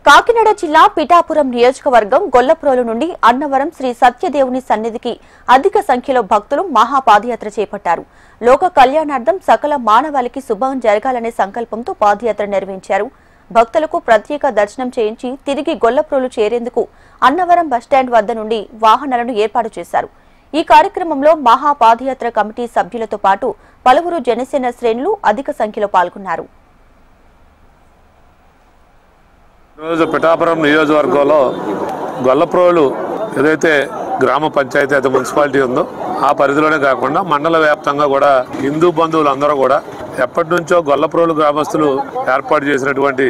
కాకినాడ జిల్లా పిఠాపురం నియోజకవర్గం గొల్లప్రోలు నుండి అన్నవరం శ్రీ సత్యదేవుని సన్నిధికి అధిక సంఖ్యలో భక్తులు మహాపాదయాత్ర చేపట్టారు. లోక కళ్యాణార్థం సకల మానవాళికి శుభం జరగాలనే సంకల్పంతో పాదయాత్ర నిర్వహించారు. భక్తులకు ప్రత్యేక దర్శనం చేయించి తిరిగి గొల్లప్రోలు చేరేందుకు అన్నవరం బస్టాండ్ వద్ద నుండి వాహనాలను ఏర్పాటు చేశారు. ఈ కార్యక్రమంలో మహాపాదయాత్ర కమిటీ సభ్యులతో పాటు పలువురు జనసేన శ్రేణులు అధిక సంఖ్యలో పాల్గొన్నారు. రోజు పిఠాపురం నియోజకవర్గంలో గొల్లప్రోలు ఏదైతే గ్రామ పంచాయతీ అయితే మున్సిపాలిటీ ఉందో ఆ పరిధిలోనే కాకుండా మండల వ్యాప్తంగా కూడా హిందూ బంధువులు అందరూ కూడా ఎప్పటి నుంచో గొల్లప్రోలు గ్రామస్తులు ఏర్పాటు చేసినటువంటి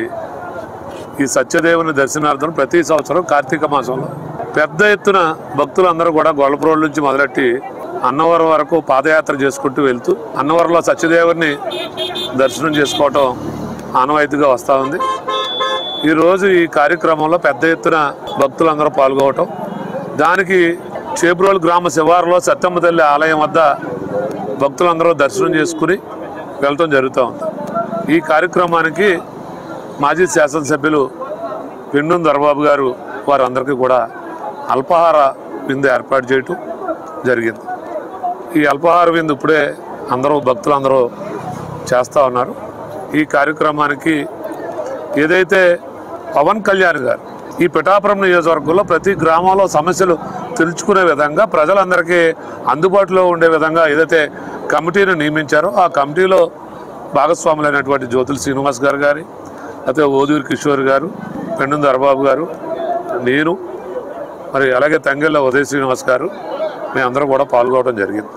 ఈ సత్యదేవుని దర్శనార్థం ప్రతి సంవత్సరం కార్తీక మాసంలో పెద్ద ఎత్తున భక్తులందరూ కూడా గొల్లప్రోలు నుంచి మొదలెట్టి అన్నవరం వరకు పాదయాత్ర చేసుకుంటూ వెళ్తూ అన్నవరంలో సత్యదేవుని దర్శనం చేసుకోవటం ఆనవాయితీగా వస్తూ ఉంది. ఈరోజు ఈ కార్యక్రమంలో పెద్ద ఎత్తున భక్తులందరూ పాల్గొనటం, దానికి చేబ్రోలు గ్రామ శివారులో సత్తమ్మ తల్లి ఆలయం వద్ద భక్తులందరూ దర్శనం చేసుకుని వెళ్ళటం జరుగుతూ ఉంది. ఈ కార్యక్రమానికి మాజీ శాసనసభ్యులు పెండుం దొరబాబు గారు వారందరికీ కూడా అల్పాహార విందు ఏర్పాటు చేయటం జరిగింది. ఈ అల్పాహార విందు ఇప్పుడే భక్తులందరూ చేస్తూ ఉన్నారు. ఈ కార్యక్రమానికి ఏదైతే పవన్ కళ్యాణ్ గారు ఈ పిఠాపురం నియోజకవర్గంలో ప్రతి గ్రామంలో సమస్యలు తెలుసుకునే విధంగా ప్రజలందరికీ అందుబాటులో ఉండే విధంగా ఏదైతే కమిటీని నియమించారో ఆ కమిటీలో భాగస్వాములైనటువంటి జ్యోతుల శ్రీనివాస్ గారు గారి అయితే ఓదూరి కిషోర్ గారు, పెండుం దొరబాబు గారు, నేను, మరి అలాగే తంగెళ్ళ ఉదయ శ్రీనివాస్ గారు మేమందరం కూడా పాల్గొనడం జరిగింది.